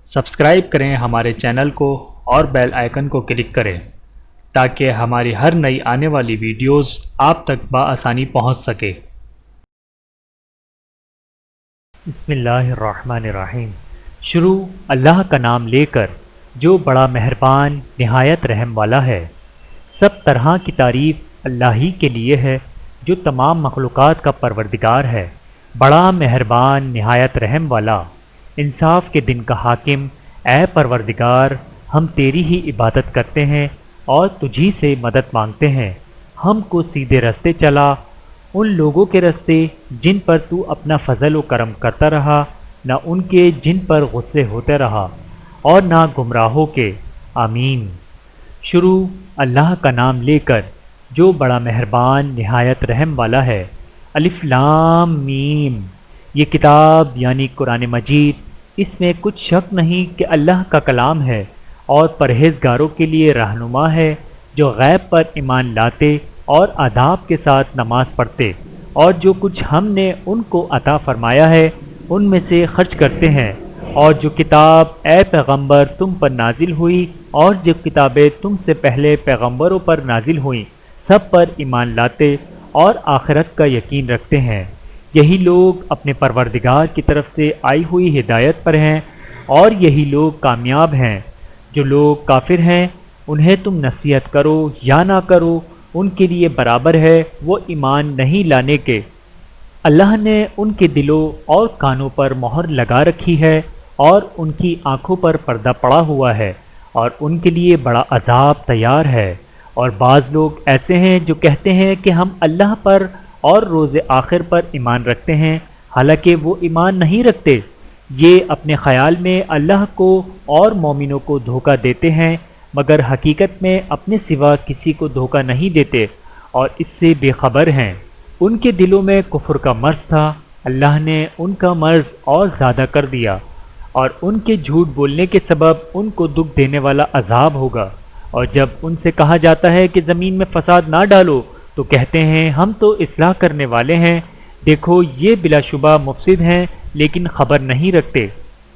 Subscribe کریں ہمارے channel کو اور بیل آئیکن کو کلک کریں تاکہ ہماری ہر نئی آنے والی ویڈیوز آپ تک بآسانی پہنچ سکے۔ بسم اللہ الرحمن الرحیم۔ شروع اللہ کا نام لے کر جو بڑا مہربان نہایت رحم والا ہے۔ سب طرح کی تعریف اللہ ہی کے لیے ہے جو تمام مخلوقات کا پروردگار ہے، بڑا مہربان نہایت رحم والا، انصاف کے دن کا حاکم۔ اے پروردگار، ہم تیری ہی عبادت کرتے ہیں اور تجھی سے مدد مانگتے ہیں۔ ہم کو سیدھے رستے چلا، ان لوگوں کے رستے جن پر تو اپنا فضل و کرم کرتا رہا، نہ ان کے جن پر غصے ہوتے رہا، اور نہ گمراہوں کے۔ آمین۔ شروع اللہ کا نام لے کر جو بڑا مہربان نہایت رحم والا ہے۔ الف لام میم۔ یہ کتاب یعنی قرآن مجید، اس میں کچھ شک نہیں کہ اللہ کا کلام ہے اور پرہیزگاروں کے لیے رہنما ہے جو غیب پر ایمان لاتے اور آداب کے ساتھ نماز پڑھتے، اور جو کچھ ہم نے ان کو عطا فرمایا ہے ان میں سے خرچ کرتے ہیں، اور جو کتاب اے پیغمبر تم پر نازل ہوئی اور جو کتابیں تم سے پہلے پیغمبروں پر نازل ہوئیں سب پر ایمان لاتے اور آخرت کا یقین رکھتے ہیں۔ یہی لوگ اپنے پروردگار کی طرف سے آئی ہوئی ہدایت پر ہیں اور یہی لوگ کامیاب ہیں۔ جو لوگ کافر ہیں انہیں تم نصیحت کرو یا نہ کرو، ان کے لیے برابر ہے، وہ ایمان نہیں لانے کے۔ اللہ نے ان کے دلوں اور کانوں پر مہر لگا رکھی ہے اور ان کی آنکھوں پر پردہ پڑا ہوا ہے، اور ان کے لیے بڑا عذاب تیار ہے۔ اور بعض لوگ ایسے ہیں جو کہتے ہیں کہ ہم اللہ پر اور روز آخر پر ایمان رکھتے ہیں، حالانکہ وہ ایمان نہیں رکھتے۔ یہ اپنے خیال میں اللہ کو اور مومنوں کو دھوکہ دیتے ہیں، مگر حقیقت میں اپنے سوا کسی کو دھوکہ نہیں دیتے اور اس سے بے خبر ہیں۔ ان کے دلوں میں کفر کا مرض تھا، اللہ نے ان کا مرض اور زیادہ کر دیا، اور ان کے جھوٹ بولنے کے سبب ان کو دکھ دینے والا عذاب ہوگا۔ اور جب ان سے کہا جاتا ہے کہ زمین میں فساد نہ ڈالو تو کہتے ہیں ہم تو اصلاح کرنے والے ہیں، دیکھو یہ بلا شبہ مفسد ہیں لیکن خبر نہیں رکھتے۔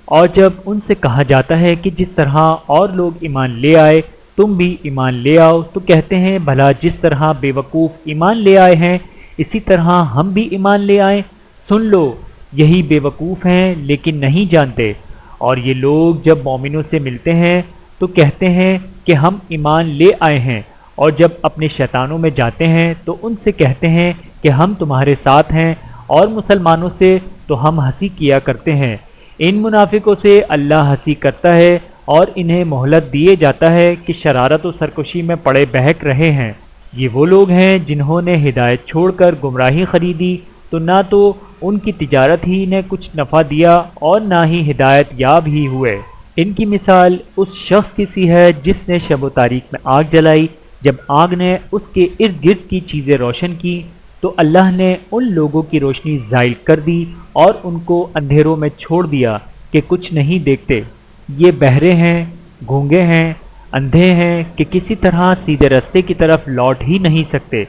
اور جب ان سے کہا جاتا ہے کہ جس طرح اور لوگ ایمان لے آئے تم بھی ایمان لے آؤ تو کہتے ہیں بھلا جس طرح بے وقوف ایمان لے آئے ہیں اسی طرح ہم بھی ایمان لے آئیں۔ سن لو، یہی بے وقوف ہیں لیکن نہیں جانتے۔ اور یہ لوگ جب مومنوں سے ملتے ہیں تو کہتے ہیں کہ ہم ایمان لے آئے ہیں، اور جب اپنے شیطانوں میں جاتے ہیں تو ان سے کہتے ہیں کہ ہم تمہارے ساتھ ہیں، اور مسلمانوں سے تو ہم ہنسی کیا کرتے ہیں۔ ان منافقوں سے اللہ ہنسی کرتا ہے اور انہیں مہلت دیے جاتا ہے کہ شرارت و سرکشی میں پڑے بہک رہے ہیں۔ یہ وہ لوگ ہیں جنہوں نے ہدایت چھوڑ کر گمراہی خریدی، تو نہ تو ان کی تجارت ہی نے کچھ نفع دیا اور نہ ہی ہدایت یاب ہی ہوئے۔ ان کی مثال اس شخص کی سی ہے جس نے شب و تاریک میں آگ جلائی، جب آگ نے اس کے ارد گرد کی چیزیں روشن کی تو اللہ نے ان لوگوں کی روشنی زائل کر دی اور ان کو اندھیروں میں چھوڑ دیا کہ کچھ نہیں دیکھتے۔ یہ بہرے ہیں، گونگے ہیں، اندھے ہیں کہ کسی طرح سیدھے رستے کی طرف لوٹ ہی نہیں سکتے۔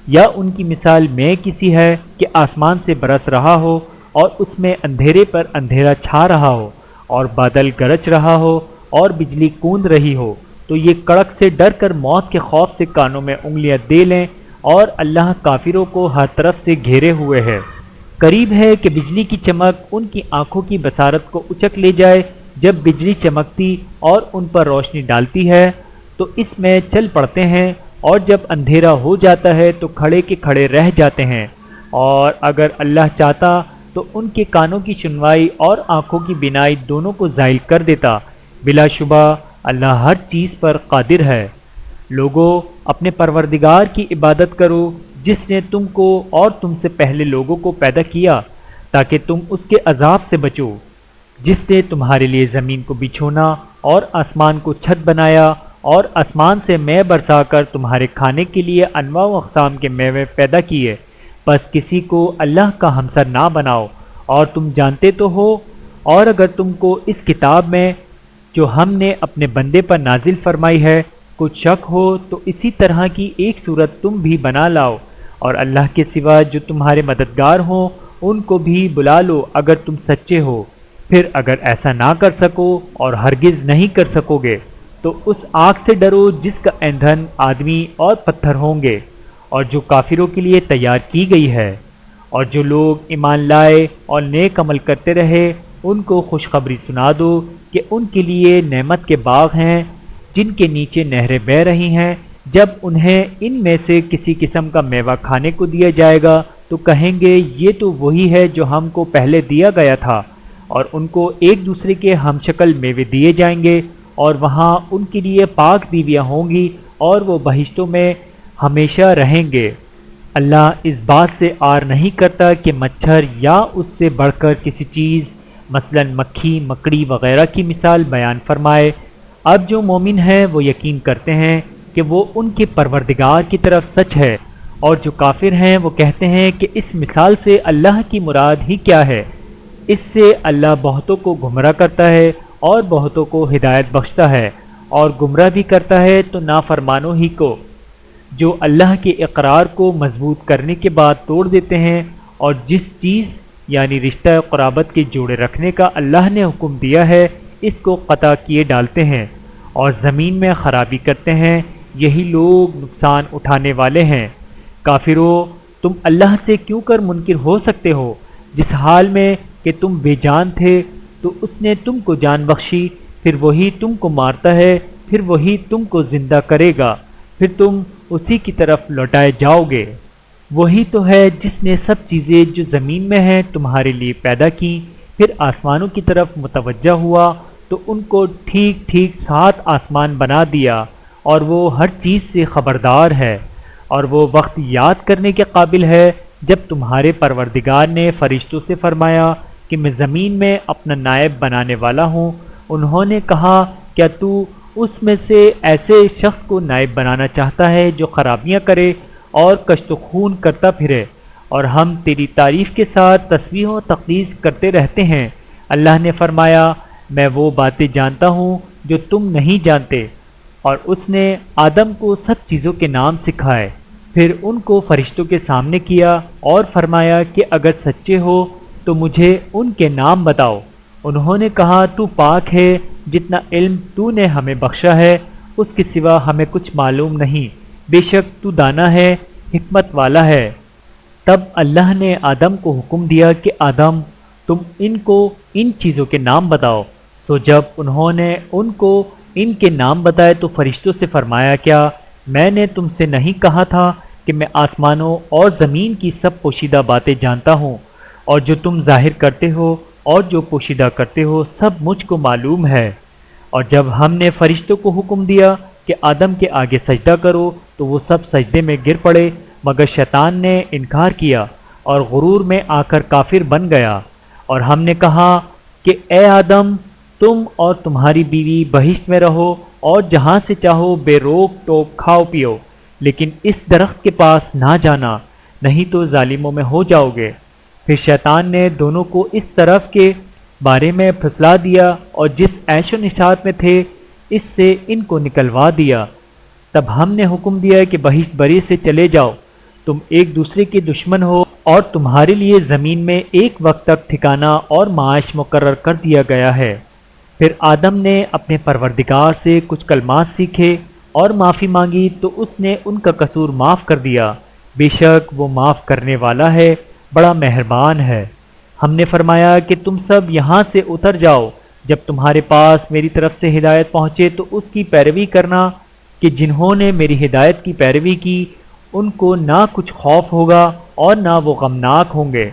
یا ان کی مثال میں کسی ہے کہ آسمان سے برس رہا ہو اور اس میں اندھیرے پر اندھیرا چھا رہا ہو، اور بادل گرج رہا ہو اور بجلی کوند رہی ہو، تو یہ کڑک سے ڈر کر موت کے خوف سے کانوں میں انگلیاں دے لیں، اور اللہ کافروں کو ہر طرف سے گھیرے ہوئے ہے۔ قریب ہے کہ بجلی کی چمک ان کی آنکھوں کی بصارت کو اچک لے جائے۔ جب بجلی چمکتی اور ان پر روشنی ڈالتی ہے تو اس میں چل پڑتے ہیں، اور جب اندھیرا ہو جاتا ہے تو کھڑے کے کھڑے رہ جاتے ہیں۔ اور اگر اللہ چاہتا تو ان کے کانوں کی سنوائی اور آنکھوں کی بینائی دونوں کو زائل کر دیتا۔ بلا شبہ اللہ ہر چیز پر قادر ہے۔ لوگو، اپنے پروردگار کی عبادت کرو جس نے تم کو اور تم سے پہلے لوگوں کو پیدا کیا تاکہ تم اس کے عذاب سے بچو، جس نے تمہارے لیے زمین کو بچھونا اور آسمان کو چھت بنایا، اور آسمان سے مے برسا کر تمہارے کھانے کے لیے انواع و اقسام کے میوے پیدا کیے۔ بس کسی کو اللہ کا ہمسر نہ بناؤ، اور تم جانتے تو ہو۔ اور اگر تم کو اس کتاب میں جو ہم نے اپنے بندے پر نازل فرمائی ہے کچھ شک ہو تو اسی طرح کی ایک صورت تم بھی بنا لاؤ، اور اللہ کے سوا جو تمہارے مددگار ہوں ان کو بھی بلا لو اگر تم سچے ہو۔ پھر اگر ایسا نہ کر سکو اور ہرگز نہیں کر سکو گے تو اس آگ سے ڈرو جس کا ایندھن آدمی اور پتھر ہوں گے اور جو کافروں کے لیے تیار کی گئی ہے۔ اور جو لوگ ایمان لائے اور نیک عمل کرتے رہے ان کو خوشخبری سنا دو کہ ان کے لیے نعمت کے باغ ہیں جن کے نیچے نہریں بہہ رہی ہیں۔ جب انہیں ان میں سے کسی قسم کا میوہ کھانے کو دیا جائے گا تو کہیں گے یہ تو وہی ہے جو ہم کو پہلے دیا گیا تھا، اور ان کو ایک دوسرے کے ہم شکل میوے دیے جائیں گے اور وہاں ان کے لیے پاک بیویاں ہوں گی اور وہ بہشتوں میں ہمیشہ رہیں گے۔ اللہ اس بات سے آر نہیں کرتا کہ مچھر یا اس سے بڑھ کر کسی چیز مثلا مکھی مکڑی وغیرہ کی مثال بیان فرمائے۔ اب جو مومن ہیں وہ یقین کرتے ہیں کہ وہ ان کے پروردگار کی طرف سچ ہے، اور جو کافر ہیں وہ کہتے ہیں کہ اس مثال سے اللہ کی مراد ہی کیا ہے۔ اس سے اللہ بہتوں کو گمراہ کرتا ہے اور بہتوں کو ہدایت بخشتا ہے، اور گمراہ بھی کرتا ہے تو نافرمانوں ہی کو، جو اللہ کے اقرار کو مضبوط کرنے کے بعد توڑ دیتے ہیں، اور جس چیز یعنی رشتہ قرابت کے جوڑے رکھنے کا اللہ نے حکم دیا ہے اس کو قطع کیے ڈالتے ہیں اور زمین میں خرابی کرتے ہیں۔ یہی لوگ نقصان اٹھانے والے ہیں۔ کافروں، تم اللہ سے کیوں کر منکر ہو سکتے ہو؟ جس حال میں کہ تم بے جان تھے تو اس نے تم کو جان بخشی، پھر وہی تم کو مارتا ہے، پھر وہی تم کو زندہ کرے گا، پھر تم اسی کی طرف لوٹائے جاؤ گے۔ وہی تو ہے جس نے سب چیزیں جو زمین میں ہیں تمہارے لیے پیدا کی، پھر آسمانوں کی طرف متوجہ ہوا تو ان کو ٹھیک ٹھیک 7 آسمان بنا دیا، اور وہ ہر چیز سے خبردار ہے، اور وہ وقت یاد کرنے کے قابل ہے جب تمہارے پروردگار نے فرشتوں سے فرمایا کہ میں زمین میں اپنا نائب بنانے والا ہوں۔ انہوں نے کہا کیا تو اس میں سے ایسے شخص کو نائب بنانا چاہتا ہے جو خرابیاں کرے اور کشت و خون کرتا پھرے، اور ہم تیری تعریف کے ساتھ تسبیح و تقدیس کرتے رہتے ہیں۔ اللہ نے فرمایا میں وہ باتیں جانتا ہوں جو تم نہیں جانتے، اور اس نے آدم کو سب چیزوں کے نام سکھائے، پھر ان کو فرشتوں کے سامنے کیا اور فرمایا کہ اگر سچے ہو تو مجھے ان کے نام بتاؤ۔ انہوں نے کہا تو پاک ہے، جتنا علم تو نے ہمیں بخشا ہے اس کے سوا ہمیں کچھ معلوم نہیں، بے شک تو دانا ہے، حکمت والا ہے۔ تب اللہ نے آدم کو حکم دیا کہ آدم تم ان کو ان چیزوں کے نام بتاؤ۔ تو جب انہوں نے ان کو ان کے نام بتائے تو فرشتوں سے فرمایا کیا میں نے تم سے نہیں کہا تھا کہ میں آسمانوں اور زمین کی سب پوشیدہ باتیں جانتا ہوں، اور جو تم ظاہر کرتے ہو اور جو پوشیدہ کرتے ہو سب مجھ کو معلوم ہے۔ اور جب ہم نے فرشتوں کو حکم دیا کہ آدم کے آگے سجدہ کرو تو وہ سب سجدے میں گر پڑے مگر شیطان نے انکار کیا اور غرور میں آ کر کافر بن گیا۔ اور ہم نے کہا کہ اے آدم تم اور تمہاری بیوی بہشت میں رہو اور جہاں سے چاہو بے روک ٹوک کھاؤ پیو، لیکن اس درخت کے پاس نہ جانا، نہیں تو ظالموں میں ہو جاؤ گے۔ پھر شیطان نے دونوں کو اس طرف کے بارے میں پھسلا دیا اور جس عیش و نشاط میں تھے اس سے ان کو نکلوا دیا۔ تب ہم نے حکم دیا کہ بہشت بری سے چلے جاؤ، تم ایک دوسرے کے دشمن ہو اور تمہارے لیے زمین میں ایک وقت تک ٹھکانہ اور معاش مقرر کر دیا گیا ہے۔ پھر آدم نے اپنے پروردگار سے کچھ کلمات سیکھے اور معافی مانگی تو اس نے ان کا قصور معاف کر دیا، بے شک وہ معاف کرنے والا ہے، بڑا مہربان ہے۔ ہم نے فرمایا کہ تم سب یہاں سے اتر جاؤ، جب تمہارے پاس میری طرف سے ہدایت پہنچے تو اس کی پیروی کرنا کہ جنہوں نے میری ہدایت کی پیروی کی ان کو نہ کچھ خوف ہوگا اور نہ وہ غمناک ہوں گے،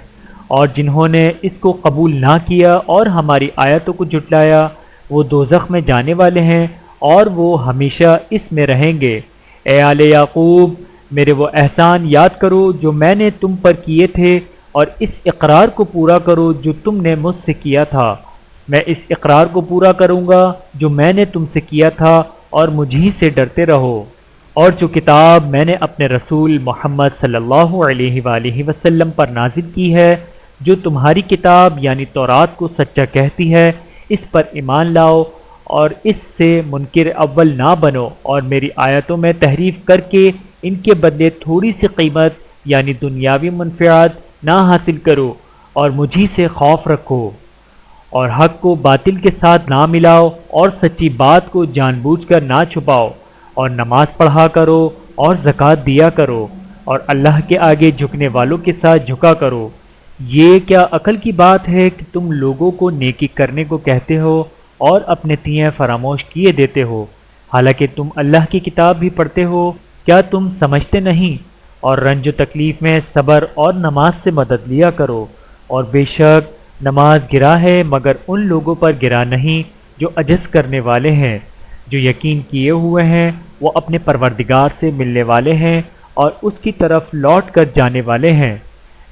اور جنہوں نے اس کو قبول نہ کیا اور ہماری آیتوں کو جھٹلایا وہ دوزخ میں جانے والے ہیں اور وہ ہمیشہ اس میں رہیں گے۔ اے آل یعقوب، میرے وہ احسان یاد کرو جو میں نے تم پر کیے تھے اور اس اقرار کو پورا کرو جو تم نے مجھ سے کیا تھا۔ میں اس اقرار کو پورا کروں گا جو میں نے تم سے کیا تھا اور مجھی سے ڈرتے رہو۔ اور جو کتاب میں نے اپنے رسول محمد صلی اللہ علیہ وآلہ وسلم پر نازل کی ہے، جو تمہاری کتاب یعنی تورات کو سچا کہتی ہے، اس پر ایمان لاؤ اور اس سے منکر اول نہ بنو، اور میری آیتوں میں تحریف کر کے ان کے بدلے تھوڑی سی قیمت یعنی دنیاوی منفعت نہ حاصل کرو، اور مجھی سے خوف رکھو۔ اور حق کو باطل کے ساتھ نہ ملاؤ اور سچی بات کو جان بوجھ کر نہ چھپاؤ، اور نماز پڑھا کرو اور زکوٰۃ دیا کرو، اور اللہ کے آگے جھکنے والوں کے ساتھ جھکا کرو۔ یہ کیا عقل کی بات ہے کہ تم لوگوں کو نیکی کرنے کو کہتے ہو اور اپنے تئیں فراموش کیے دیتے ہو، حالانکہ تم اللہ کی کتاب بھی پڑھتے ہو؟ کیا تم سمجھتے نہیں؟ اور رنج و تکلیف میں صبر اور نماز سے مدد لیا کرو، اور بے شک نماز گرا ہے مگر ان لوگوں پر گرا نہیں جو عجز کرنے والے ہیں، جو یقین کیے ہوئے ہیں وہ اپنے پروردگار سے ملنے والے ہیں اور اس کی طرف لوٹ کر جانے والے ہیں۔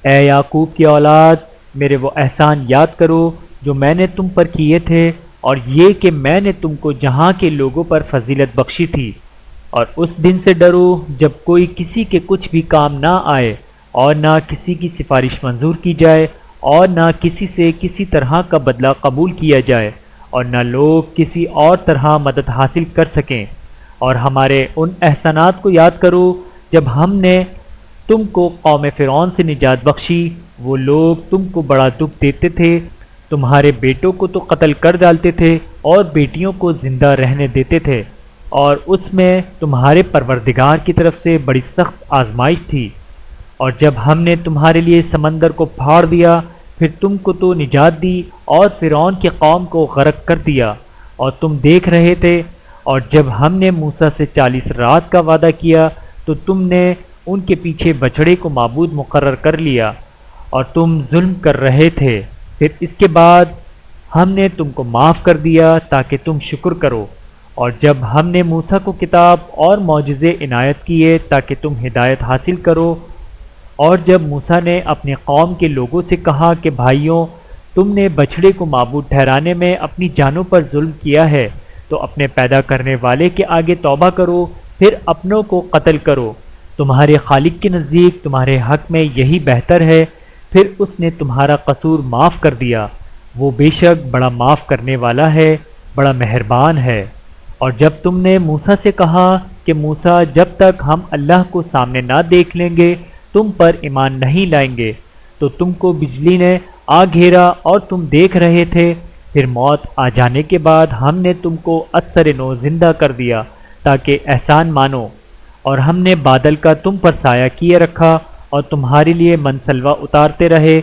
اے یعقوب کی اولاد، میرے وہ احسان یاد کرو جو میں نے تم پر کیے تھے، اور یہ کہ میں نے تم کو جہاں کے لوگوں پر فضیلت بخشی تھی، اور اس دن سے ڈرو جب کوئی کسی کے کچھ بھی کام نہ آئے، اور نہ کسی کی سفارش منظور کی جائے، اور نہ کسی سے کسی طرح کا بدلہ قبول کیا جائے، اور نہ لوگ کسی اور طرح مدد حاصل کر سکیں۔ اور ہمارے ان احسانات کو یاد کرو جب ہم نے تم کو قوم فرعون سے نجات بخشی۔ وہ لوگ تم کو بڑا دکھ دیتے تھے، تمہارے بیٹوں کو تو قتل کر ڈالتے تھے اور بیٹیوں کو زندہ رہنے دیتے تھے، اور اس میں تمہارے پروردگار کی طرف سے بڑی سخت آزمائش تھی۔ اور جب ہم نے تمہارے لیے سمندر کو پھاڑ دیا، پھر تم کو تو نجات دی اور فرعون کی قوم کو غرق کر دیا، اور تم دیکھ رہے تھے۔ اور جب ہم نے موسیٰ سے 40 رات کا وعدہ کیا تو تم نے ان کے پیچھے بچھڑے کو معبود مقرر کر لیا، اور تم ظلم کر رہے تھے۔ پھر اس کے بعد ہم نے تم کو معاف کر دیا تاکہ تم شکر کرو۔ اور جب ہم نے موسیٰ کو کتاب اور معجزے عنایت کیے تاکہ تم ہدایت حاصل کرو، اور جب موسیٰ نے اپنے قوم کے لوگوں سے کہا کہ بھائیوں، تم نے بچھڑے کو معبود ٹھہرانے میں اپنی جانوں پر ظلم کیا ہے، تو اپنے پیدا کرنے والے کے آگے توبہ کرو، پھر اپنوں کو قتل کرو، تمہارے خالق کے نزدیک تمہارے حق میں یہی بہتر ہے۔ پھر اس نے تمہارا قصور معاف کر دیا، وہ بے شک بڑا معاف کرنے والا ہے، بڑا مہربان ہے۔ اور جب تم نے موسیٰ سے کہا کہ موسیٰ، جب تک ہم اللہ کو سامنے نہ دیکھ لیں گے تم پر ایمان نہیں لائیں گے، تو تم کو بجلی نے آ گھیرا اور تم دیکھ رہے تھے۔ پھر موت آ جانے کے بعد ہم نے تم کو اثر نو زندہ کر دیا تاکہ احسان مانو، اور ہم نے بادل کا تم پر سایہ کیے رکھا اور تمہارے لیے منسلوا اتارتے رہے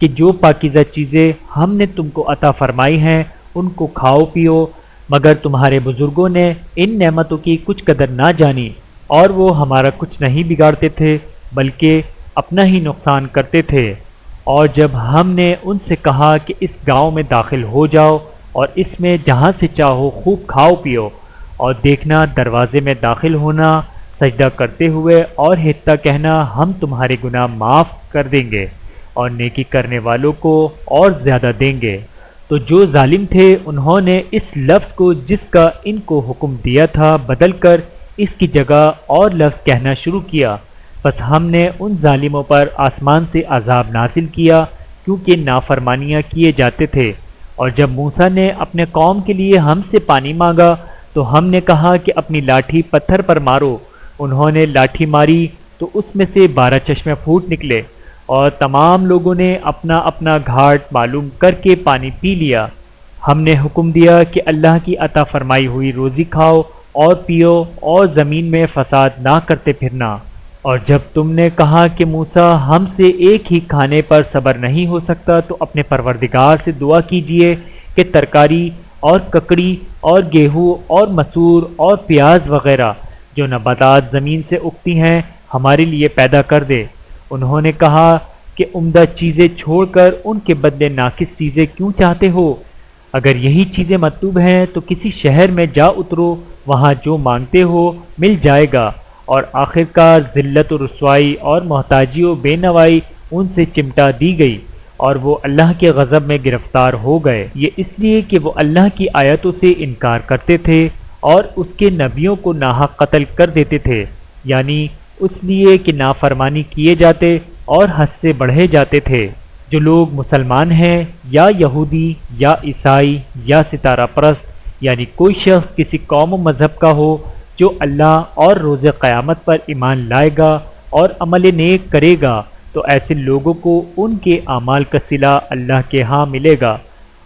کہ جو پاکیزہ چیزیں ہم نے تم کو عطا فرمائی ہیں ان کو کھاؤ پیو، مگر تمہارے بزرگوں نے ان نعمتوں کی کچھ قدر نہ جانی، اور وہ ہمارا کچھ نہیں بگاڑتے تھے بلکہ اپنا ہی نقصان کرتے تھے۔ اور جب ہم نے ان سے کہا کہ اس گاؤں میں داخل ہو جاؤ اور اس میں جہاں سے چاہو خوب کھاؤ پیو، اور دیکھنا دروازے میں داخل ہونا، سجدہ کرتے ہوئے اور ہتھا کہنا ہم تمہارے گناہ معاف کر دیں گے اور نیکی کرنے والوں کو اور زیادہ دیں گے۔ تو جو ظالم تھے انہوں نے اس لفظ کو جس کا ان کو حکم دیا تھا بدل کر اس کی جگہ اور لفظ کہنا شروع کیا، پس ہم نے ان ظالموں پر آسمان سے عذاب نازل کیا کیونکہ نافرمانیاں کیے جاتے تھے۔ اور جب موسیٰ نے اپنے قوم کے لیے ہم سے پانی مانگا تو ہم نے کہا کہ اپنی لاٹھی پتھر پر مارو، انہوں نے لاٹھی ماری تو اس میں سے 12 چشمے پھوٹ نکلے، اور تمام لوگوں نے اپنا اپنا گھاٹ معلوم کر کے پانی پی لیا۔ ہم نے حکم دیا کہ اللہ کی عطا فرمائی ہوئی روزی کھاؤ اور پیو اور زمین میں فساد نہ کرتے پھرنا۔ اور جب تم نے کہا کہ موسیٰ ہم سے ایک ہی کھانے پر صبر نہیں ہو سکتا تو اپنے پروردگار سے دعا کیجئے کہ ترکاری اور ککڑی اور گیہوں اور مسور اور پیاز وغیرہ جو نباتات زمین سے اگتی ہیں ہمارے لیے پیدا کر دے۔ انہوں نے کہا کہ عمدہ چیزیں چھوڑ کر ان کے بدلے ناقص چیزیں کیوں چاہتے ہو؟ اگر یہی چیزیں مطلوب ہیں تو کسی شہر میں جا اترو، وہاں جو مانگتے ہو مل جائے گا، اور آخر کار ذلت و رسوائی اور محتاجی و بے نوائی ان سے چمٹا دی گئی، اور وہ اللہ کے غضب میں گرفتار ہو گئے۔ یہ اس لیے کہ وہ اللہ کی آیتوں سے انکار کرتے تھے اور اس کے نبیوں کو ناحق قتل کر دیتے تھے، یعنی اس لیے کہ نافرمانی کیے جاتے اور حد سے بڑھے جاتے تھے۔ جو لوگ مسلمان ہیں یا یہودی یا عیسائی یا ستارہ پرست، یعنی کوئی شخص کسی قوم و مذہب کا ہو، جو اللہ اور روز قیامت پر ایمان لائے گا اور عمل نیک کرے گا، تو ایسے لوگوں کو ان کے اعمال کا صلہ اللہ کے ہاں ملے گا،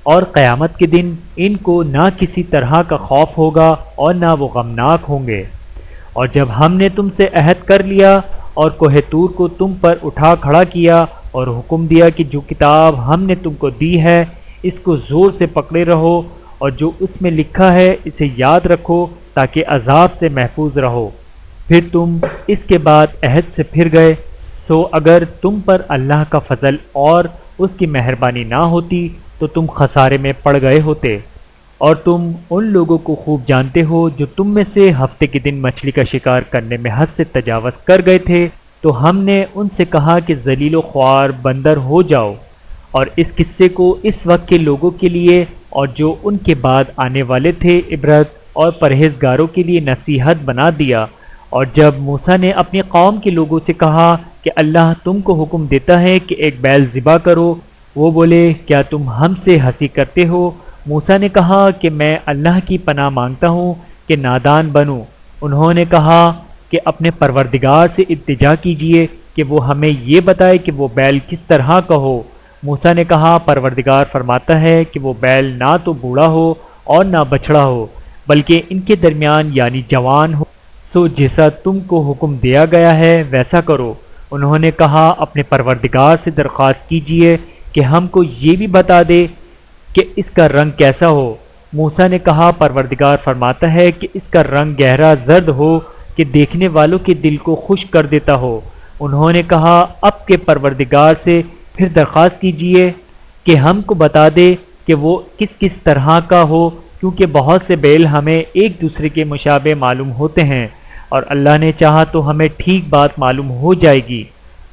اور قیامت کے دن ان کو نہ کسی طرح کا خوف ہوگا اور نہ وہ غمناک ہوں گے۔ اور جب ہم نے تم سے عہد کر لیا اور کوہ طور کو تم پر اٹھا کھڑا کیا اور حکم دیا کہ جو کتاب ہم نے تم کو دی ہے اس کو زور سے پکڑے رہو اور جو اس میں لکھا ہے اسے یاد رکھو تاکہ عذاب سے محفوظ رہو، پھر تم اس کے بعد عہد سے پھر گئے، سو اگر تم پر اللہ کا فضل اور اس کی مہربانی نہ ہوتی تو تم خسارے میں پڑ گئے ہوتے۔ اور تم ان لوگوں کو خوب جانتے ہو جو تم میں سے ہفتے کے دن مچھلی کا شکار کرنے میں حد سے تجاوز کر گئے تھے، تو ہم نے ان سے کہا کہ ذلیل و خوار بندر ہو جاؤ، اور اس قصے کو اس وقت کے لوگوں کے لیے اور جو ان کے بعد آنے والے تھے عبرت اور پرہیزگاروں کے لیے نصیحت بنا دیا۔ اور جب موسیٰ نے اپنی قوم کے لوگوں سے کہا کہ اللہ تم کو حکم دیتا ہے کہ ایک بیل ذبح کرو، وہ بولے کیا تم ہم سے ہنسی کرتے ہو؟ موسیٰ نے کہا کہ میں اللہ کی پناہ مانگتا ہوں کہ نادان بنوں۔ انہوں نے کہا کہ اپنے پروردگار سے التجا کیجئے کہ وہ ہمیں یہ بتائے کہ وہ بیل کس طرح کا ہو۔ موسیٰ نے کہا پروردگار فرماتا ہے کہ وہ بیل نہ تو بوڑھا ہو اور نہ بچڑا ہو، بلکہ ان کے درمیان یعنی جوان ہو، سو جیسا تم کو حکم دیا گیا ہے ویسا کرو۔ انہوں نے کہا اپنے پروردگار سے درخواست کیجئے کہ ہم کو یہ بھی بتا دے کہ اس کا رنگ کیسا ہو۔ موسیٰ نے کہا پروردگار فرماتا ہے کہ اس کا رنگ گہرا زرد ہو کہ دیکھنے والوں کے دل کو خوش کر دیتا ہو۔ انہوں نے کہا اب کے پروردگار سے پھر درخواست کیجئے کہ ہم کو بتا دے کہ وہ کس کس طرح کا ہو، کیونکہ بہت سے بیل ہمیں ایک دوسرے کے مشابہ معلوم ہوتے ہیں، اور اللہ نے چاہا تو ہمیں ٹھیک بات معلوم ہو جائے گی۔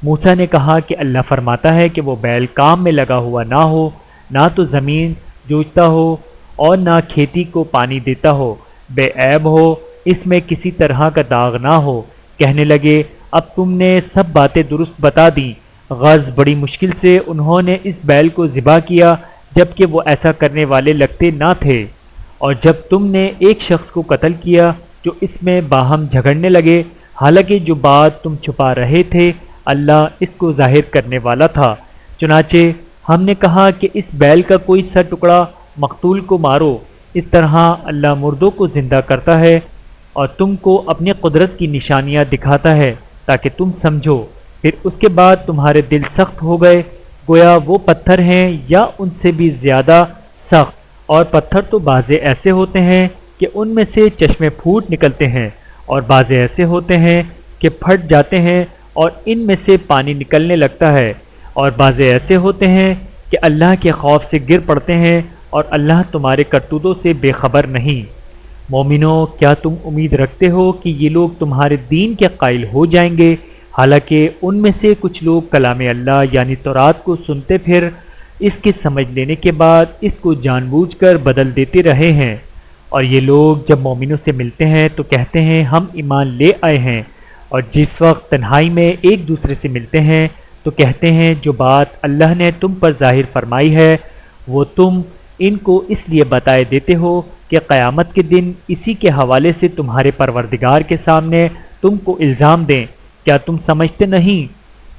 موسیٰ نے کہا کہ اللہ فرماتا ہے کہ وہ بیل کام میں لگا ہوا نہ ہو، نہ تو زمین جوتتا ہو اور نہ کھیتی کو پانی دیتا ہو، بے عیب ہو، اس میں کسی طرح کا داغ نہ ہو۔ کہنے لگے اب تم نے سب باتیں درست بتا دیں۔ غرض بڑی مشکل سے انہوں نے اس بیل کو ذبح کیا جبکہ وہ ایسا کرنے والے لگتے نہ تھے، اور جب تم نے ایک شخص کو قتل کیا جو اس میں باہم جھگڑنے لگے، حالانکہ جو بات تم چھپا رہے تھے اللہ اس کو ظاہر کرنے والا تھا۔ چنانچہ ہم نے کہا کہ اس بیل کا کوئی سا ٹکڑا مقتول کو مارو، اس طرح اللہ مردوں کو زندہ کرتا ہے اور تم کو اپنی قدرت کی نشانیاں دکھاتا ہے تاکہ تم سمجھو۔ پھر اس کے بعد تمہارے دل سخت ہو گئے، گویا وہ پتھر ہیں یا ان سے بھی زیادہ سخت، اور پتھر تو بعضے ایسے ہوتے ہیں کہ ان میں سے چشمے پھوٹ نکلتے ہیں، اور بعضے ایسے ہوتے ہیں کہ پھٹ جاتے ہیں اور ان میں سے پانی نکلنے لگتا ہے، اور بعضے ایسے ہوتے ہیں کہ اللہ کے خوف سے گر پڑتے ہیں، اور اللہ تمہارے کرتوتوں سے بے خبر نہیں۔ مومنو، کیا تم امید رکھتے ہو کہ یہ لوگ تمہارے دین کے قائل ہو جائیں گے؟ حالانکہ ان میں سے کچھ لوگ کلام اللہ یعنی تورات کو سنتے پھر اس کے سمجھ لینے کے بعد اس کو جان بوجھ کر بدل دیتے رہے ہیں، اور یہ لوگ جب مومنوں سے ملتے ہیں تو کہتے ہیں ہم ایمان لے آئے ہیں، اور جس وقت تنہائی میں ایک دوسرے سے ملتے ہیں تو کہتے ہیں جو بات اللہ نے تم پر ظاہر فرمائی ہے وہ تم ان کو اس لیے بتائے دیتے ہو کہ قیامت کے دن اسی کے حوالے سے تمہارے پروردگار کے سامنے تم کو الزام دیں۔ کیا تم سمجھتے نہیں؟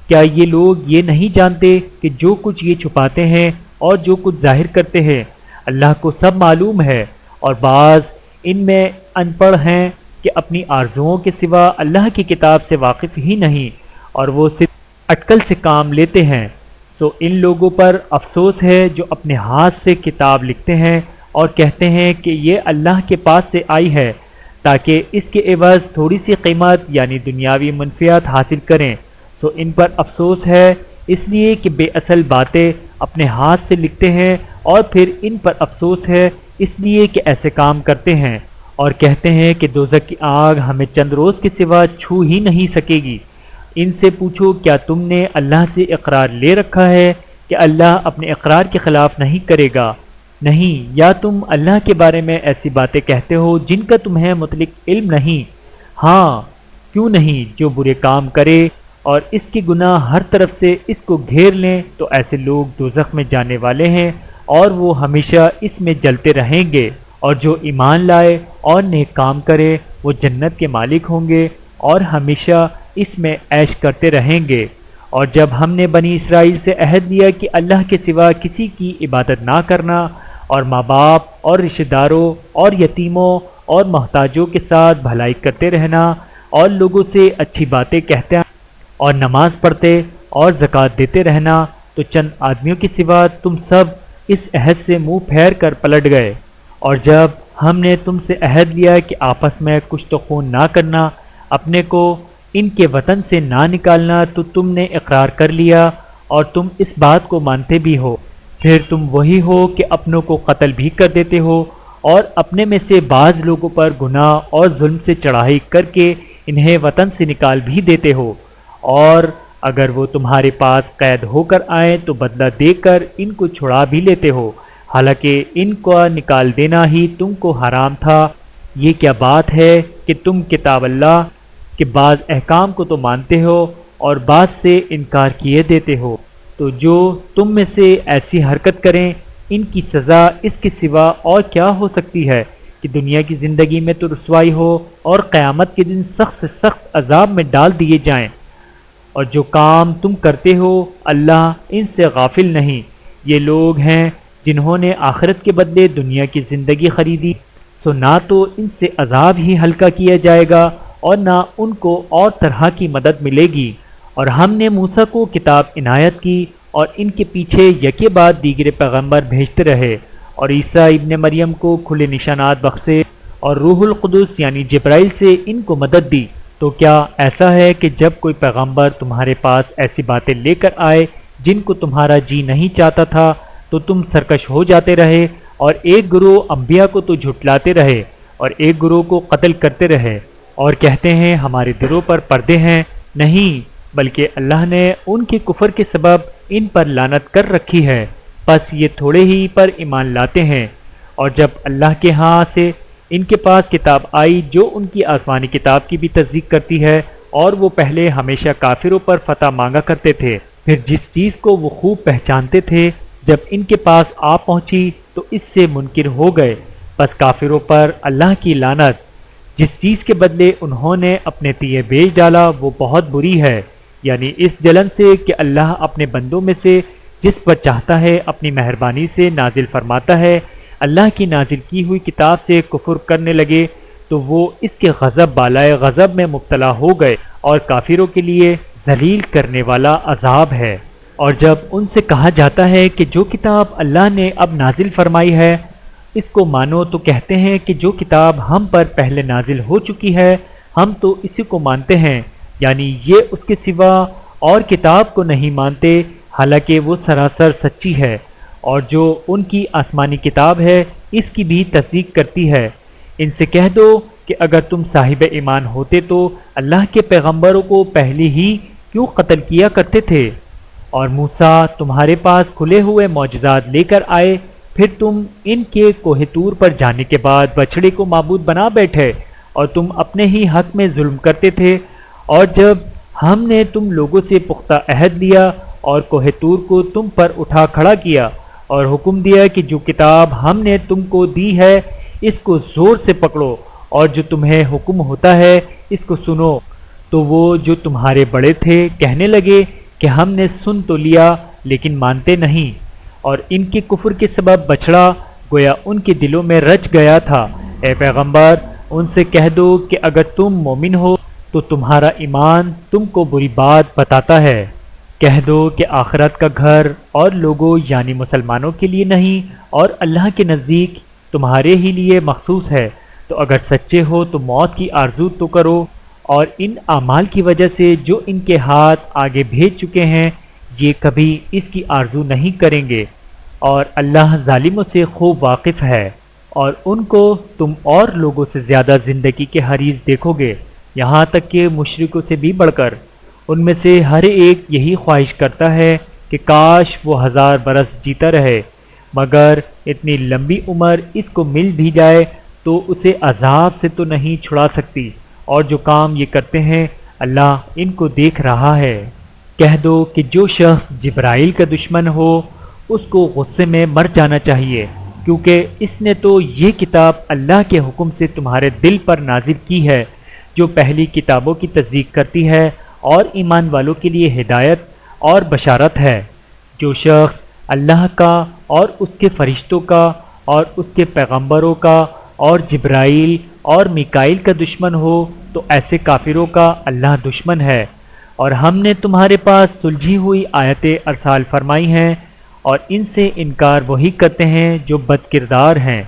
کیا یہ لوگ یہ نہیں جانتے کہ جو کچھ یہ چھپاتے ہیں اور جو کچھ ظاہر کرتے ہیں اللہ کو سب معلوم ہے، اور بعض ان میں ان پڑھ ہیں کہ اپنی آرزوؤں کے سوا اللہ کی کتاب سے واقف ہی نہیں، اور وہ صرف اٹکل سے کام لیتے ہیں۔ تو ان لوگوں پر افسوس ہے جو اپنے ہاتھ سے کتاب لکھتے ہیں اور کہتے ہیں کہ یہ اللہ کے پاس سے آئی ہے تاکہ اس کے عوض تھوڑی سی قیمت یعنی دنیاوی منفعت حاصل کریں۔ تو ان پر افسوس ہے اس لیے کہ بے اصل باتیں اپنے ہاتھ سے لکھتے ہیں، اور پھر ان پر افسوس ہے اس لیے کہ ایسے کام کرتے ہیں، اور کہتے ہیں کہ دوزخ کی آگ ہمیں چند روز کے سوا چھو ہی نہیں سکے گی۔ ان سے پوچھو کیا تم نے اللہ سے اقرار لے رکھا ہے کہ اللہ اپنے اقرار کے خلاف نہیں کرے گا؟ نہیں، یا تم اللہ کے بارے میں ایسی باتیں کہتے ہو جن کا تمہیں مطلق علم نہیں؟ ہاں کیوں نہیں، جو برے کام کرے اور اس کے گناہ ہر طرف سے اس کو گھیر لیں تو ایسے لوگ دوزخ میں جانے والے ہیں اور وہ ہمیشہ اس میں جلتے رہیں گے، اور جو ایمان لائے اور نیک کام کرے وہ جنت کے مالک ہوں گے اور ہمیشہ اس میں عیش کرتے رہیں گے۔ اور جب ہم نے بنی اسرائیل سے عہد لیا کہ اللہ کے سوا کسی کی عبادت نہ کرنا اور ماں باپ اور رشتہ داروں اور یتیموں اور محتاجوں کے ساتھ بھلائی کرتے رہنا اور لوگوں سے اچھی باتیں کہتے اور نماز پڑھتے اور زکوٰۃ دیتے رہنا، تو چند آدمیوں کے سوا تم سب اس عہد سے منہ پھیر کر پلٹ گئے۔ اور جب ہم نے تم سے عہد لیا کہ آپس میں کچھ تو خون نہ کرنا، اپنے کو ان کے وطن سے نہ نکالنا، تو تم نے اقرار کر لیا اور تم اس بات کو مانتے بھی ہو۔ پھر تم وہی ہو کہ اپنوں کو قتل بھی کر دیتے ہو اور اپنے میں سے بعض لوگوں پر گناہ اور ظلم سے چڑھائی کر کے انہیں وطن سے نکال بھی دیتے ہو، اور اگر وہ تمہارے پاس قید ہو کر آئیں تو بدلہ دے کر ان کو چھڑا بھی لیتے ہو، حالانکہ ان کو نکال دینا ہی تم کو حرام تھا۔ یہ کیا بات ہے کہ تم کتاب اللہ کے بعض احکام کو تو مانتے ہو اور بعض سے انکار کیے دیتے ہو؟ تو جو تم میں سے ایسی حرکت کریں ان کی سزا اس کے سوا اور کیا ہو سکتی ہے کہ دنیا کی زندگی میں تو رسوائی ہو اور قیامت کے دن سخت سے سخت عذاب میں ڈال دیے جائیں۔ اور جو کام تم کرتے ہو اللہ ان سے غافل نہیں۔ یہ لوگ ہیں جنہوں نے آخرت کے بدلے دنیا کی زندگی خریدی، تو نہ تو ان سے عذاب ہی ہلکا کیا جائے گا اور نہ ان کو اور طرح کی مدد ملے گی۔ اور ہم نے موسیٰ کو کتاب عنایت کی اور ان کے پیچھے یکے بعد دیگر پیغمبر بھیجتے رہے، اور عیسیٰ ابن مریم کو کھلے نشانات بخشے اور روح القدس یعنی جبرائیل سے ان کو مدد دی۔ تو کیا ایسا ہے کہ جب کوئی پیغمبر تمہارے پاس ایسی باتیں لے کر آئے جن کو تمہارا جی نہیں چاہتا تھا تو تم سرکش ہو جاتے رہے، اور ایک گروہ انبیاء کو تو جھٹلاتے رہے اور ایک گروہ کو قتل کرتے رہے اور کہتے ہیں ہمارے دلوں پر پردے ہیں؟ نہیں، بلکہ اللہ نے ان کے کفر کے سبب ان پر لعنت کر رکھی ہے، پس یہ تھوڑے ہی پر ایمان لاتے ہیں۔ اور جب اللہ کے ہاں سے ان کے پاس کتاب آئی جو ان کی آسمانی کتاب کی بھی تصدیق کرتی ہے، اور وہ پہلے ہمیشہ کافروں پر فتح مانگا کرتے تھے، پھر جس چیز کو وہ خوب پہچانتے تھے جب ان کے پاس آ پہنچی تو اس سے منکر ہو گئے، پس کافروں پر اللہ کی لعنت۔ جس چیز کے بدلے انہوں نے اپنے تیے بیچ ڈالا وہ بہت بری ہے، یعنی اس جلن سے کہ اللہ اپنے بندوں میں سے جس پر چاہتا ہے اپنی مہربانی سے نازل فرماتا ہے۔ اللہ کی نازل کی ہوئی کتاب سے کفر کرنے لگے تو وہ اس کے غضب بالائے غضب میں مبتلا ہو گئے، اور کافروں کے لیے ذلیل کرنے والا عذاب ہے۔ اور جب ان سے کہا جاتا ہے کہ جو کتاب اللہ نے اب نازل فرمائی ہے اس کو مانو، تو کہتے ہیں کہ جو کتاب ہم پر پہلے نازل ہو چکی ہے ہم تو اسی کو مانتے ہیں، یعنی یہ اس کے سوا اور کتاب کو نہیں مانتے، حالانکہ وہ سراسر سچی ہے، اور جو ان کی آسمانی کتاب ہے اس کی بھی تصدیق کرتی ہے۔ ان سے کہہ دو کہ اگر تم صاحب ایمان ہوتے تو اللہ کے پیغمبروں کو پہلے ہی کیوں قتل کیا کرتے تھے؟ اور موسیٰ تمہارے پاس کھلے ہوئے معجزات لے کر آئے، پھر تم ان کے کوہ طور پر جانے کے بعد بچڑے کو معبود بنا بیٹھے اور تم اپنے ہی حق میں ظلم کرتے تھے۔ اور جب ہم نے تم لوگوں سے پختہ عہد لیا اور کوہ طور کو تم پر اٹھا کھڑا کیا اور حکم دیا کہ جو کتاب ہم نے تم کو دی ہے اس کو زور سے پکڑو اور جو تمہیں حکم ہوتا ہے اس کو سنو، تو وہ جو تمہارے بڑے تھے کہنے لگے کہ ہم نے سن تو لیا لیکن مانتے نہیں، اور ان کے کفر کے سبب بچڑا گویا ان کے دلوں میں رچ گیا تھا۔ اے پیغمبر ان سے کہہ دو کہ اگر تم مومن ہو تو تمہارا ایمان تم کو بری بات بتاتا ہے۔ کہہ دو کہ آخرت کا گھر اور لوگوں یعنی مسلمانوں کے لیے نہیں اور اللہ کے نزدیک تمہارے ہی لیے مخصوص ہے، تو اگر سچے ہو تو موت کی آرزو تو کرو، اور ان اعمال کی وجہ سے جو ان کے ہاتھ آگے بھیج چکے ہیں یہ کبھی اس کی آرزو نہیں کریں گے، اور اللہ ظالموں سے خوب واقف ہے۔ اور ان کو تم اور لوگوں سے زیادہ زندگی کے حریص دیکھو گے، یہاں تک کہ مشرکوں سے بھی بڑھ کر۔ ان میں سے ہر ایک یہی خواہش کرتا ہے کہ کاش وہ 1000 برس جیتا رہے، مگر اتنی لمبی عمر اس کو مل بھی جائے تو اسے عذاب سے تو نہیں چھڑا سکتی، اور جو کام یہ کرتے ہیں اللہ ان کو دیکھ رہا ہے۔ کہہ دو کہ جو شخص جبرائیل کا دشمن ہو اس کو غصے میں مر جانا چاہیے، کیونکہ اس نے تو یہ کتاب اللہ کے حکم سے تمہارے دل پر نازل کی ہے جو پہلی کتابوں کی تصدیق کرتی ہے اور ایمان والوں کے لیے ہدایت اور بشارت ہے۔ جو شخص اللہ کا اور اس کے فرشتوں کا اور اس کے پیغمبروں کا اور جبرائیل اور میکائیل کا دشمن ہو تو ایسے کافروں کا اللہ دشمن ہے۔ اور ہم نے تمہارے پاس سلجھی ہوئی آیتیں ارسال فرمائی ہیں اور ان سے انکار وہی کرتے ہیں جو بد کردار ہیں۔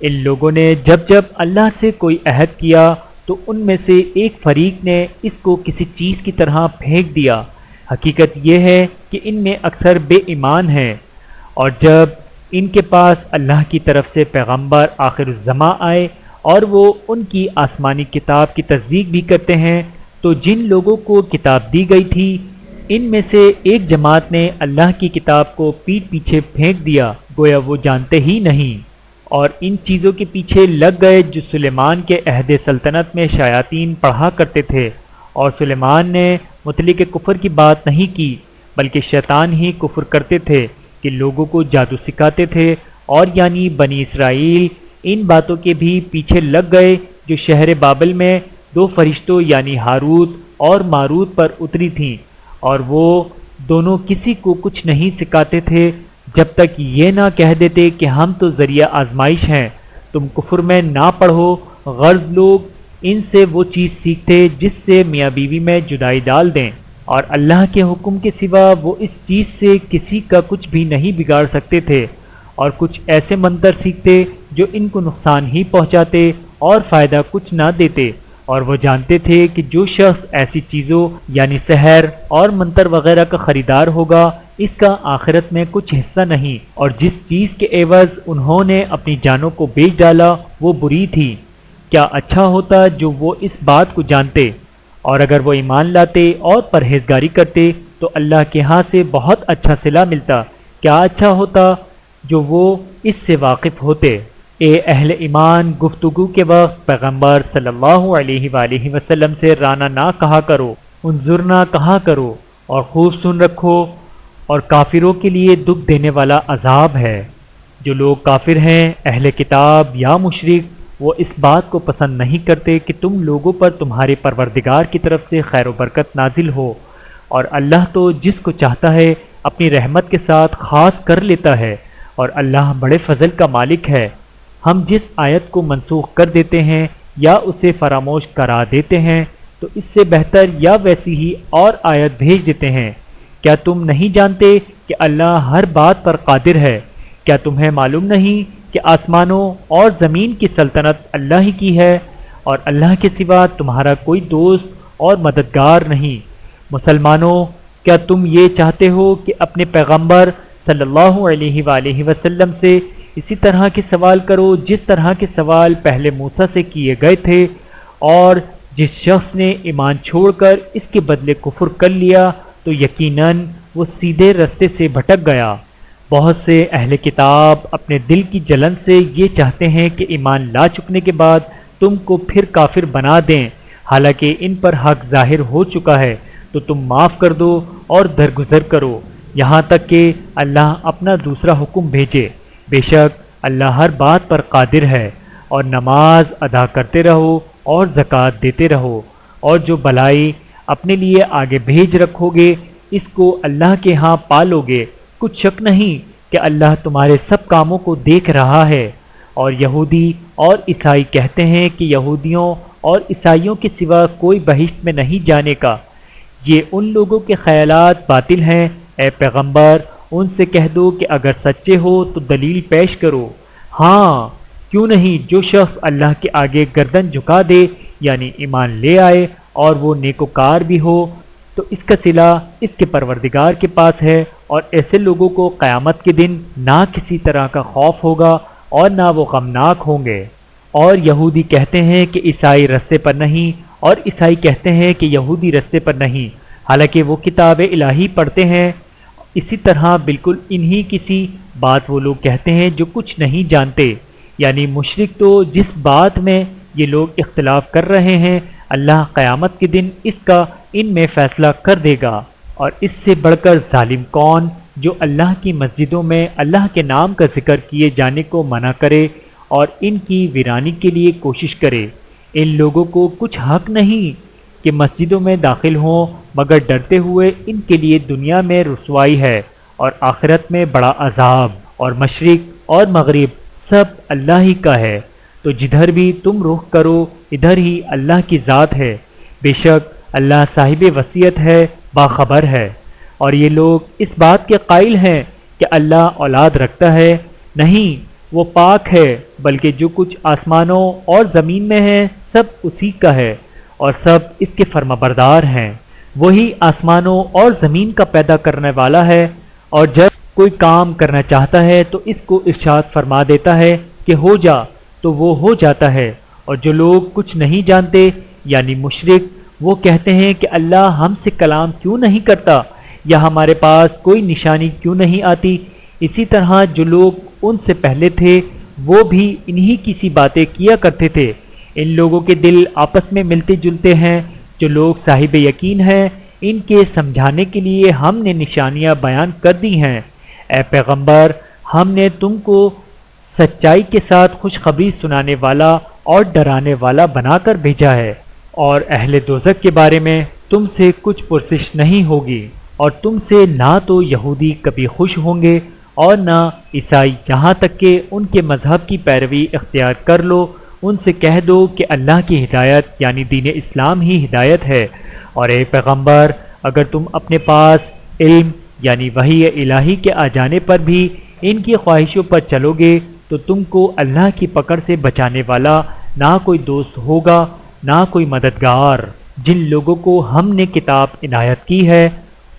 ان لوگوں نے جب جب اللہ سے کوئی عہد کیا تو ان میں سے ایک فریق نے اس کو کسی چیز کی طرح پھینک دیا۔ حقیقت یہ ہے کہ ان میں اکثر بے ایمان ہیں، اور جب ان کے پاس اللہ کی طرف سے پیغمبر آخر الزماں آئے اور وہ ان کی آسمانی کتاب کی تصدیق بھی کرتے ہیں تو جن لوگوں کو کتاب دی گئی تھی ان میں سے ایک جماعت نے اللہ کی کتاب کو پیٹھ پیچھے پھینک دیا، گویا وہ جانتے ہی نہیں، اور ان چیزوں کے پیچھے لگ گئے جو سلیمان کے عہد سلطنت میں شیاطین پڑھا کرتے تھے۔ اور سلیمان نے متعلق کفر کی بات نہیں کی، بلکہ شیطان ہی کفر کرتے تھے کہ لوگوں کو جادو سکھاتے تھے، اور یعنی بنی اسرائیل ان باتوں کے بھی پیچھے لگ گئے جو شہر بابل میں دو فرشتوں یعنی ہاروت اور ماروت پر اتری تھیں، اور وہ دونوں کسی کو کچھ نہیں سکھاتے تھے جب تک یہ نہ کہہ دیتے کہ ہم تو ذریعہ آزمائش ہیں، تم کفر میں نہ پڑھو۔ غرض لوگ ان سے وہ چیز سیکھتے جس سے میاں بیوی میں جدائی ڈال دیں، اور اللہ کے حکم کے سوا وہ اس چیز سے کسی کا کچھ بھی نہیں بگاڑ سکتے تھے، اور کچھ ایسے منتر سیکھتے جو ان کو نقصان ہی پہنچاتے اور فائدہ کچھ نہ دیتے، اور وہ جانتے تھے کہ جو شخص ایسی چیزوں یعنی سحر اور منتر وغیرہ کا خریدار ہوگا اس کا آخرت میں کچھ حصہ نہیں، اور جس چیز کے عوض انہوں نے اپنی جانوں کو بیچ ڈالا وہ بری تھی۔ کیا اچھا ہوتا جو وہ اس بات کو جانتے، اور اگر وہ ایمان لاتے اور پرہیزگاری کرتے تو اللہ کے ہاں سے بہت اچھا صلہ ملتا۔ کیا اچھا ہوتا جو وہ اس سے واقف ہوتے۔ اے اہل ایمان، گفتگو کے وقت پیغمبر صلی اللہ علیہ وآلہ وسلم سے رانا نہ کہا کرو، انظرنا کہا کرو، اور خوب سن رکھو، اور کافروں کے لیے دکھ دینے والا عذاب ہے۔ جو لوگ کافر ہیں، اہل کتاب یا مشرک، وہ اس بات کو پسند نہیں کرتے کہ تم لوگوں پر تمہارے پروردگار کی طرف سے خیر و برکت نازل ہو، اور اللہ تو جس کو چاہتا ہے اپنی رحمت کے ساتھ خاص کر لیتا ہے، اور اللہ بڑے فضل کا مالک ہے۔ ہم جس آیت کو منسوخ کر دیتے ہیں یا اسے فراموش کرا دیتے ہیں تو اس سے بہتر یا ویسی ہی اور آیت بھیج دیتے ہیں۔ کیا تم نہیں جانتے کہ اللہ ہر بات پر قادر ہے؟ کیا تمہیں معلوم نہیں کہ آسمانوں اور زمین کی سلطنت اللہ ہی کی ہے، اور اللہ کے سوا تمہارا کوئی دوست اور مددگار نہیں؟ مسلمانوں، کیا تم یہ چاہتے ہو کہ اپنے پیغمبر صلی اللہ علیہ وآلہ وسلم سے اسی طرح کے سوال کرو جس طرح کے سوال پہلے موسیٰ سے کیے گئے تھے، اور جس شخص نے ایمان چھوڑ کر اس کے بدلے کفر کر لیا تو یقیناً وہ سیدھے رستے سے بھٹک گیا۔ بہت سے اہل کتاب اپنے دل کی جلن سے یہ چاہتے ہیں کہ ایمان لا چکنے کے بعد تم کو پھر کافر بنا دیں، حالانکہ ان پر حق ظاہر ہو چکا ہے، تو تم معاف کر دو اور درگزر کرو یہاں تک کہ اللہ اپنا دوسرا حکم بھیجے۔ بے شک اللہ ہر بات پر قادر ہے، اور نماز ادا کرتے رہو اور زکوٰۃ دیتے رہو، اور جو بلائی اپنے لیے آگے بھیج رکھو گے اس کو اللہ کے ہاں پالو گے۔ کچھ شک نہیں کہ اللہ تمہارے سب کاموں کو دیکھ رہا ہے۔ اور یہودی اور عیسائی کہتے ہیں کہ یہودیوں اور عیسائیوں کے سوا کوئی بہشت میں نہیں جانے کا۔ یہ ان لوگوں کے خیالات باطل ہیں۔ اے پیغمبر، ان سے کہہ دو کہ اگر سچے ہو تو دلیل پیش کرو۔ ہاں، کیوں نہیں، جو شخص اللہ کے آگے گردن جھکا دے یعنی ایمان لے آئے اور وہ نیکوکار بھی ہو تو اس کا صلہ اس کے پروردگار کے پاس ہے، اور ایسے لوگوں کو قیامت کے دن نہ کسی طرح کا خوف ہوگا اور نہ وہ غمناک ہوں گے۔ اور یہودی کہتے ہیں کہ عیسائی رستے پر نہیں، اور عیسائی کہتے ہیں کہ یہودی رستے پر نہیں، حالانکہ وہ کتاب الہی پڑھتے ہیں۔ اسی طرح بالکل انہی کسی بات وہ لوگ کہتے ہیں جو کچھ نہیں جانتے، یعنی مشرک تو جس بات میں یہ لوگ اختلاف کر رہے ہیں اللہ قیامت کے دن اس کا ان میں فیصلہ کر دے گا۔ اور اس سے بڑھ کر ظالم کون جو اللہ کی مسجدوں میں اللہ کے نام کا ذکر کیے جانے کو منع کرے اور ان کی ویرانی کے لیے کوشش کرے۔ ان لوگوں کو کچھ حق نہیں کہ مسجدوں میں داخل ہوں مگر ڈرتے ہوئے ان کے لیے دنیا میں رسوائی ہے اور آخرت میں بڑا عذاب۔ اور مشرق اور مغرب سب اللہ ہی کا ہے، تو جدھر بھی تم رخ کرو ادھر ہی اللہ کی ذات ہے۔ بے شک اللہ صاحب وصیت ہے، باخبر ہے۔ اور یہ لوگ اس بات کے قائل ہیں کہ اللہ اولاد رکھتا ہے، نہیں، وہ پاک ہے، بلکہ جو کچھ آسمانوں اور زمین میں ہے سب اسی کا ہے اور سب اس کے فرمانبردار ہیں۔ وہی آسمانوں اور زمین کا پیدا کرنے والا ہے، اور جب کوئی کام کرنا چاہتا ہے تو اس کو ارشاد فرما دیتا ہے کہ ہو جا، تو وہ ہو جاتا ہے۔ اور جو لوگ کچھ نہیں جانتے یعنی مشرک، وہ کہتے ہیں کہ اللہ ہم سے کلام کیوں نہیں کرتا، یا ہمارے پاس کوئی نشانی کیوں نہیں آتی۔ اسی طرح جو لوگ ان سے پہلے تھے وہ بھی انہی کی سی باتیں کیا کرتے تھے۔ ان لوگوں کے دل آپس میں ملتے جلتے ہیں۔ جو لوگ صاحب یقین ہیں ان کے سمجھانے کے لیے ہم نے نشانیاں بیان کر دی ہیں۔ اے پیغمبر، ہم نے تم کو سچائی کے ساتھ خوشخبری سنانے والا اور ڈرانے والا بنا کر بھیجا ہے، اور اہل دوزخ کے بارے میں تم سے کچھ پرسش نہیں ہوگی، اور تم سے نہ تو یہودی کبھی خوش ہوں گے اور نہ عیسائی، یہاں تک کہ ان کے مذہب کی پیروی اختیار کر لو۔ ان سے کہہ دو کہ اللہ کی ہدایت یعنی دین اسلام ہی ہدایت ہے۔ اور اے پیغمبر، اگر تم اپنے پاس علم یعنی وحی الہی کے آ جانے پر بھی ان کی خواہشوں پر چلو گے تو تم کو اللہ کی پکڑ سے بچانے والا نہ کوئی دوست ہوگا نہ کوئی مددگار۔ جن لوگوں کو ہم نے کتاب عنایت کی ہے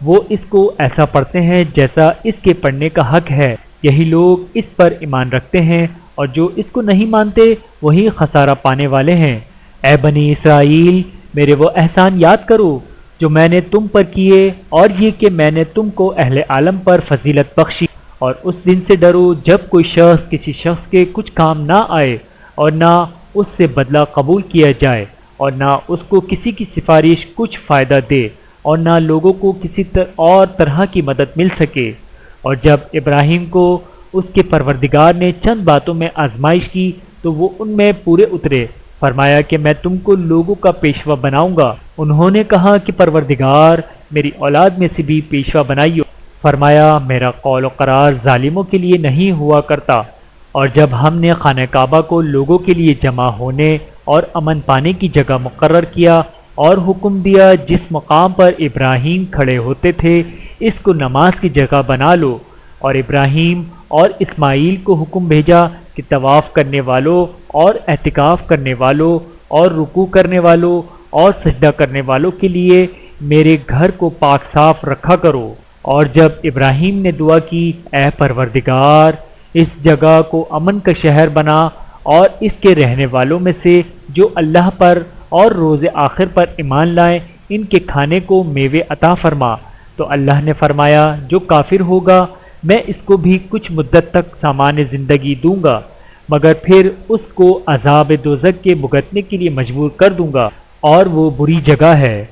وہ اس کو ایسا پڑھتے ہیں جیسا اس کے پڑھنے کا حق ہے، یہی لوگ اس پر ایمان رکھتے ہیں، اور جو اس کو نہیں مانتے وہی خسارہ پانے والے ہیں۔ اے بنی اسرائیل، میرے وہ احسان یاد کرو جو میں نے تم پر کیے، اور یہ کہ میں نے تم کو اہل عالم پر فضیلت بخشی، اور اس دن سے ڈرو جب کوئی شخص کسی شخص کے کچھ کام نہ آئے، اور نہ اس سے بدلہ قبول کیا جائے، اور نہ اس کو کسی کی سفارش کچھ فائدہ دے، اور نہ لوگوں کو کسی اور طرح کی مدد مل سکے۔ اور جب ابراہیم کو اس کے پروردگار نے چند باتوں میں آزمائش کی تو وہ ان میں پورے اترے۔ فرمایا کہ میں تم کو لوگوں کا پیشوا بناؤں گا۔ انہوں نے کہا کہ پروردگار، میری اولاد میں سے بھی پیشوا بنائیو۔ فرمایا میرا قول و قرار ظالموں کے لیے نہیں ہوا کرتا۔ اور جب ہم نے خانہ کعبہ کو لوگوں کے لیے جمع ہونے اور امن پانے کی جگہ مقرر کیا اور حکم دیا جس مقام پر ابراہیم کھڑے ہوتے تھے اس کو نماز کی جگہ بنا لو، اور ابراہیم اور اسماعیل کو حکم بھیجا کہ طواف کرنے والوں اور اعتکاف کرنے والوں اور رکوع کرنے والوں اور سجدہ کرنے والوں کے لیے میرے گھر کو پاک صاف رکھا کرو۔ اور جب ابراہیم نے دعا کی، اے پروردگار، اس جگہ کو امن کا شہر بنا، اور اس کے رہنے والوں میں سے جو اللہ پر اور روز آخر پر ایمان لائیں ان کے کھانے کو میوے عطا فرما۔ تو اللہ نے فرمایا جو کافر ہوگا میں اس کو بھی کچھ مدت تک سامان زندگی دوں گا، مگر پھر اس کو عذاب دوزخ کے بھگتنے کے لیے مجبور کر دوں گا، اور وہ بری جگہ ہے۔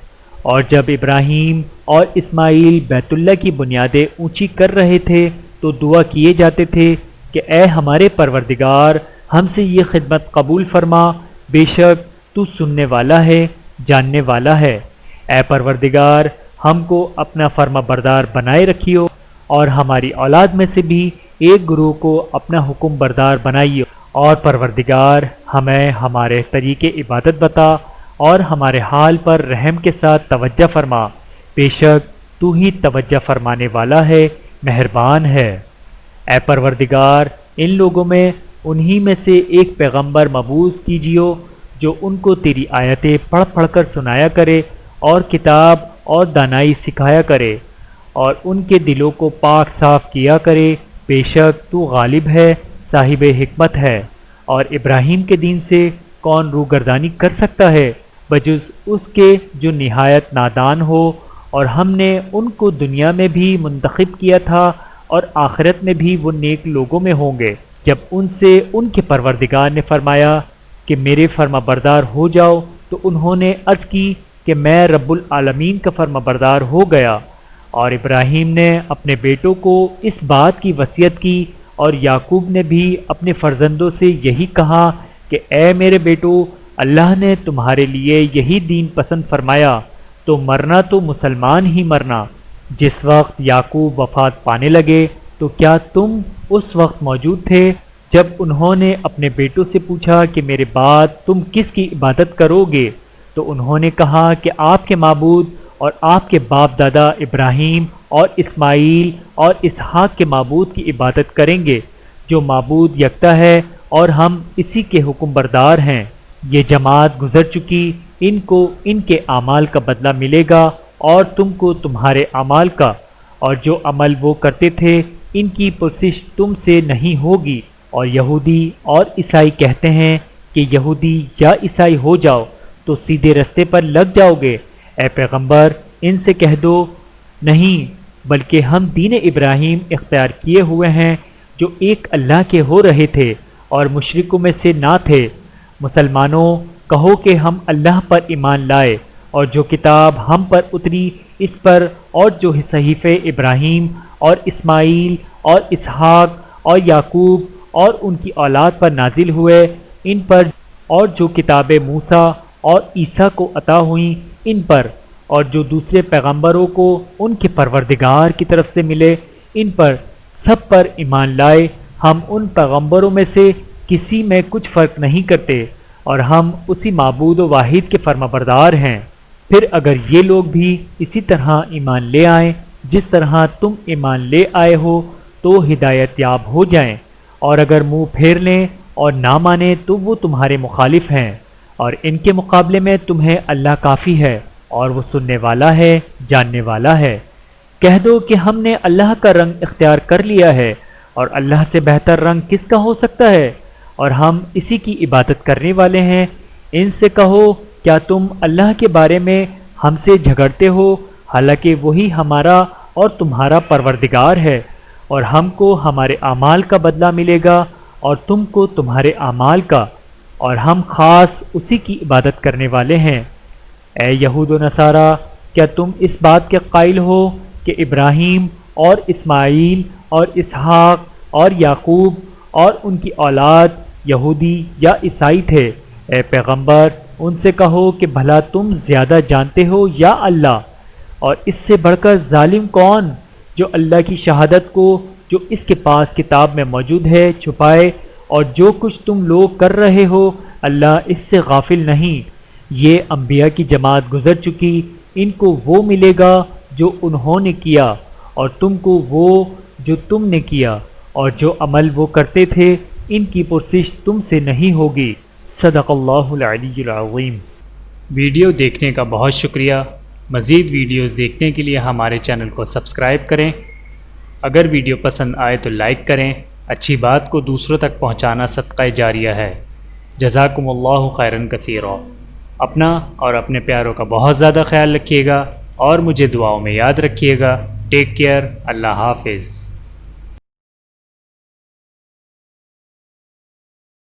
اور جب ابراہیم اور اسماعیل بیت اللہ کی بنیادیں اونچی کر رہے تھے تو دعا کیے جاتے تھے کہ اے ہمارے پروردگار، ہم سے یہ خدمت قبول فرما، بے شک تو سننے والا ہے، جاننے والا ہے۔ اے پروردگار، ہم کو اپنا فرما بردار بنائے رکھیو، اور ہماری اولاد میں سے بھی ایک گروہ کو اپنا حکم بردار بنائیو، اور پروردگار ہمیں ہمارے طریقے عبادت بتا اور ہمارے حال پر رحم کے ساتھ توجہ فرما، بے شک تو ہی توجہ فرمانے والا ہے، مہربان ہے۔ اے پروردگار، ان لوگوں میں انہی میں سے ایک پیغمبر مبعوث کیجیو جو ان کو تیری آیتیں پڑھ پڑھ کر سنایا کرے اور کتاب اور دانائی سکھایا کرے، اور ان کے دلوں کو پاک صاف کیا کرے، بے شک تو غالب ہے، صاحب حکمت ہے۔ اور ابراہیم کے دین سے کون روگردانی کر سکتا ہے بجز اس کے جو نہایت نادان ہو، اور ہم نے ان کو دنیا میں بھی منتخب کیا تھا اور آخرت میں بھی وہ نیک لوگوں میں ہوں گے۔ جب ان سے ان کے پروردگار نے فرمایا کہ میرے فرما بردار ہو جاؤ تو انہوں نے عرض کی کہ میں رب العالمین کا فرما بردار ہو گیا۔ اور ابراہیم نے اپنے بیٹوں کو اس بات کی وصیت کی، اور یعقوب نے بھی اپنے فرزندوں سے یہی کہا کہ اے میرے بیٹو، اللہ نے تمہارے لیے یہی دین پسند فرمایا، تو مرنا تو مسلمان ہی مرنا۔ جس وقت یعقوب وفات پانے لگے تو کیا تم اس وقت موجود تھے جب انہوں نے اپنے بیٹوں سے پوچھا کہ میرے بعد تم کس کی عبادت کرو گے تو انہوں نے کہا کہ آپ کے معبود اور آپ کے باپ دادا ابراہیم اور اسماعیل اور اسحاق کے معبود کی عبادت کریں گے جو معبود یکتا ہے اور ہم اسی کے حکم بردار ہیں۔ یہ جماعت گزر چکی، ان کو ان کے اعمال کا بدلہ ملے گا اور تم کو تمہارے اعمال کا، اور جو عمل وہ کرتے تھے ان کی پرسش تم سے نہیں ہوگی۔ اور یہودی اور عیسائی کہتے ہیں کہ یہودی یا عیسائی ہو جاؤ تو سیدھے رستے پر لگ جاؤ گے۔ اے پیغمبر ان سے کہہ دو نہیں، بلکہ ہم دین ابراہیم اختیار کیے ہوئے ہیں جو ایک اللہ کے ہو رہے تھے اور مشرکوں میں سے نہ تھے۔ مسلمانوں کہو کہ ہم اللہ پر ایمان لائے اور جو کتاب ہم پر اتری اس پر، اور جو صحیفے ابراہیم اور اسماعیل اور اسحاق اور یعقوب اور ان کی اولاد پر نازل ہوئے ان پر، اور جو کتابیں موسیٰ اور عیسیٰ کو عطا ہوئیں ان پر، اور جو دوسرے پیغمبروں کو ان کے پروردگار کی طرف سے ملے ان پر، سب پر ایمان لائے۔ ہم ان پیغمبروں میں سے کسی میں کچھ فرق نہیں کرتے اور ہم اسی معبود و واحد کے فرمانبردار ہیں۔ پھر اگر یہ لوگ بھی اسی طرح ایمان لے آئیں جس طرح تم ایمان لے آئے ہو تو ہدایت یاب ہو جائیں، اور اگر منہ پھیر لیں اور نہ مانیں تو وہ تمہارے مخالف ہیں، اور ان کے مقابلے میں تمہیں اللہ کافی ہے اور وہ سننے والا ہے، جاننے والا ہے۔ کہہ دو کہ ہم نے اللہ کا رنگ اختیار کر لیا ہے، اور اللہ سے بہتر رنگ کس کا ہو سکتا ہے، اور ہم اسی کی عبادت کرنے والے ہیں۔ ان سے کہو کیا تم اللہ کے بارے میں ہم سے جھگڑتے ہو، حالانکہ وہی ہمارا اور تمہارا پروردگار ہے، اور ہم کو ہمارے اعمال کا بدلہ ملے گا اور تم کو تمہارے اعمال کا، اور ہم خاص اسی کی عبادت کرنے والے ہیں۔ اے یہود و نصارا، کیا تم اس بات کے قائل ہو کہ ابراہیم اور اسماعیل اور اسحاق اور یعقوب اور ان کی اولاد یہودی یا عیسائی تھے؟ اے پیغمبر ان سے کہو کہ بھلا تم زیادہ جانتے ہو یا اللہ؟ اور اس سے بڑھ کر ظالم کون جو اللہ کی شہادت کو جو اس کے پاس کتاب میں موجود ہے چھپائے، اور جو کچھ تم لوگ کر رہے ہو اللہ اس سے غافل نہیں۔ یہ انبیاء کی جماعت گزر چکی، ان کو وہ ملے گا جو انہوں نے کیا، اور تم کو وہ جو تم نے کیا، اور جو عمل وہ کرتے تھے ان کی پرسش تم سے نہیں ہوگی۔ صدق اللہ العلی العظیم۔ ویڈیو دیکھنے کا بہت شکریہ۔ مزید ویڈیوز دیکھنے کے لیے ہمارے چینل کو سبسکرائب کریں۔ اگر ویڈیو پسند آئے تو لائک کریں۔ اچھی بات کو دوسروں تک پہنچانا صدقہ جاریہ ہے۔ جزاکم اللہ خیرا کثیرا۔ اپنا اور اپنے پیاروں کا بہت زیادہ خیال رکھیے گا اور مجھے دعاؤں میں یاد رکھیے گا۔ Take care. اللہ حافظ۔